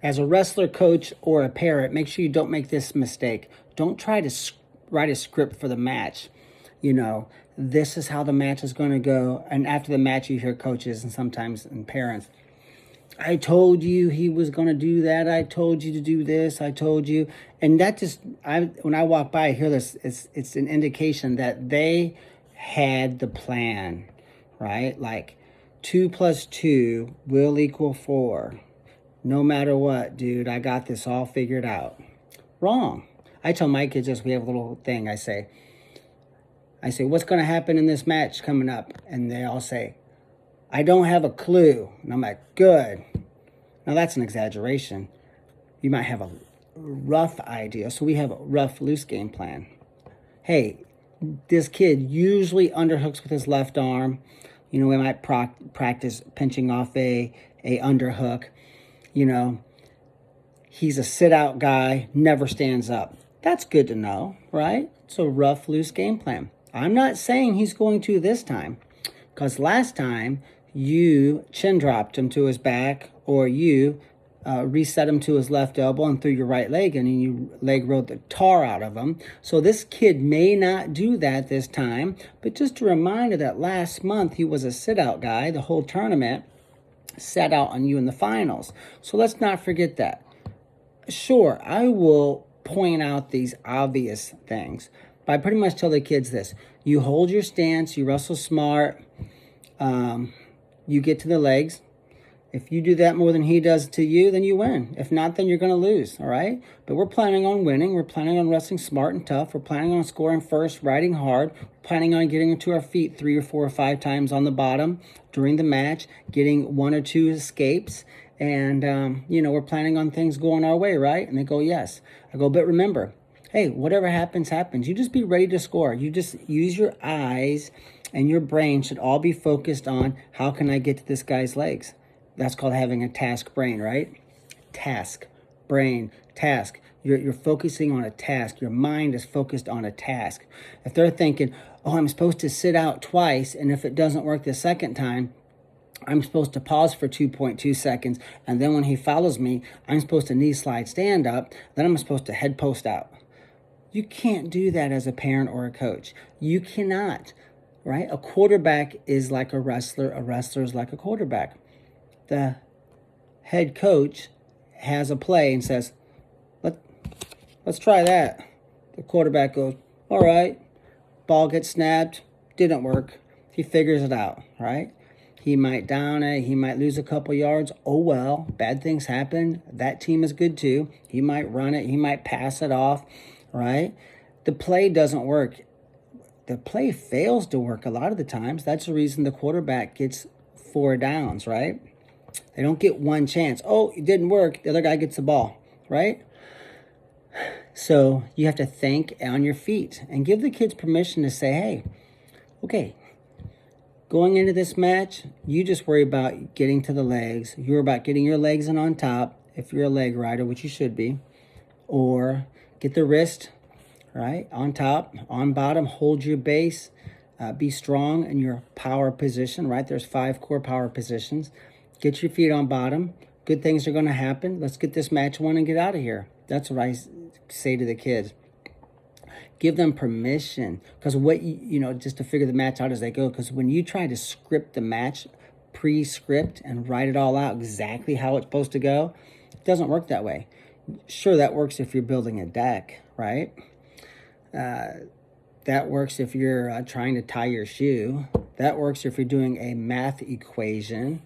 As a wrestler coach or a parent, make sure you don't make this mistake. Don't try to write a script for the match. You know, this is how the match is going to go. And after the match, you hear coaches and sometimes and parents, I told you he was going to do that. I told you to do this. I told you. And that just, when I walk by, I hear this. It's an indication that they had the plan, right? Like 2 + 2 will equal 4. No matter what, dude, I got this all figured out. Wrong. I tell my kids this. We have a little thing. I say, what's going to happen in this match coming up? And they all say, I don't have a clue. And I'm like, good. Now that's an exaggeration. You might have a rough idea. So we have a rough, loose game plan. Hey, this kid usually underhooks with his left arm. You know, we might practice pinching off a underhook. You know, he's a sit-out guy, never stands up. That's good to know, right? It's a rough, loose game plan. I'm not saying he's going to this time, because last time you chin dropped him to his back, or you reset him to his left elbow and threw your right leg in, and you leg rode the tar out of him. So this kid may not do that this time, but just a reminder that last month he was a sit-out guy the whole tournament, sat out on you in the finals. So let's not forget that. Sure, I will point out these obvious things, but I pretty much tell the kids this. You hold your stance, you wrestle smart, you get to the legs. If you do that more than he does to you, then you win. If not, then you're going to lose, all right? But we're planning on winning. We're planning on wrestling smart and tough. We're planning on scoring first, riding hard. We're planning on getting into our feet 3 or 4 or 5 times on the bottom during the match, getting 1 or 2 escapes. And, we're planning on things going our way, right? And they go, yes. I go, but remember, hey, whatever happens, happens. You just be ready to score. You just use your eyes, and your brain should all be focused on how can I get to this guy's legs. That's called having a task brain, right? Task, brain, task. You're focusing on a task. Your mind is focused on a task. If they're thinking, oh, I'm supposed to sit out twice, and if it doesn't work the second time, I'm supposed to pause for 2.2 seconds, and then when he follows me, I'm supposed to knee slide stand up, then I'm supposed to head post out. You can't do that as a parent or a coach. You cannot, right? A quarterback is like a wrestler is like a quarterback. The head coach has a play and says, let's try that. The quarterback goes, all right. Ball gets snapped, didn't work. He figures it out, right? He might down it. He might lose a couple yards. Oh, well, bad things happen. That team is good too. He might run it. He might pass it off, right? The play doesn't work. The play fails to work a lot of the times. That's the reason the quarterback gets 4 downs, right? They don't get one chance. Oh, it didn't work. The other guy gets the ball, right? So you have to think on your feet and give the kids permission to say, hey, okay, going into this match, you just worry about getting to the legs. You're about getting your legs in on top, if you're a leg rider, which you should be, or get the wrist, right, on top, on bottom, hold your base, be strong in your power position, right? There's 5 core power positions. Get your feet on bottom. Good things are going to happen. Let's get this match won and get out of here. That's what I say to the kids. Give them permission. Because just to figure the match out as they go. Because when you try to script the match, pre-script, and write it all out exactly how it's supposed to go, it doesn't work that way. Sure, that works if you're building a deck, right? That works if you're trying to tie your shoe. That works if you're doing a math equation.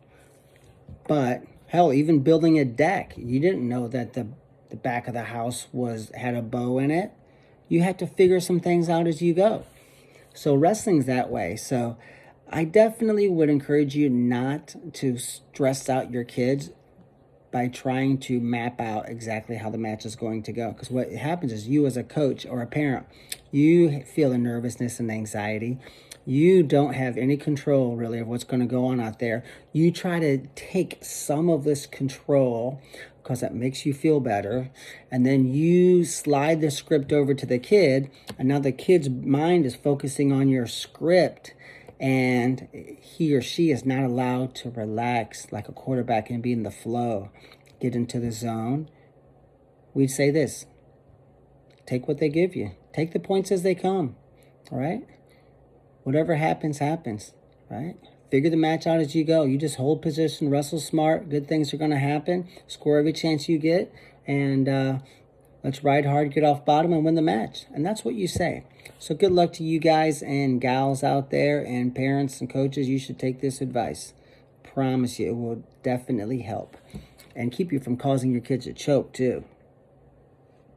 But hell, even building a deck, you didn't know that the back of the house had a bow in it. You have to figure some things out as you go. So wrestling's that way. So I definitely would encourage you not to stress out your kids by trying to map out exactly how the match is going to go. Because what happens is you as a coach or a parent, you feel the nervousness and anxiety. You don't have any control really of what's going to go on out there. You try to take some of this control because that makes you feel better. And then you slide the script over to the kid. And now the kid's mind is focusing on your script. and he or she is not allowed to relax like a quarterback and be in the flow, get into the zone, we'd say this: take what they give you. Take the points as they come, all right? Whatever happens, happens, right? Figure the match out as you go. You just hold position, wrestle smart. Good things are going to happen. Score every chance you get. And let's ride hard, get off bottom, and win the match. And that's what you say. So good luck to you guys and gals out there, and parents and coaches. You should take this advice. Promise you, it will definitely help. And keep you from causing your kids to choke, too.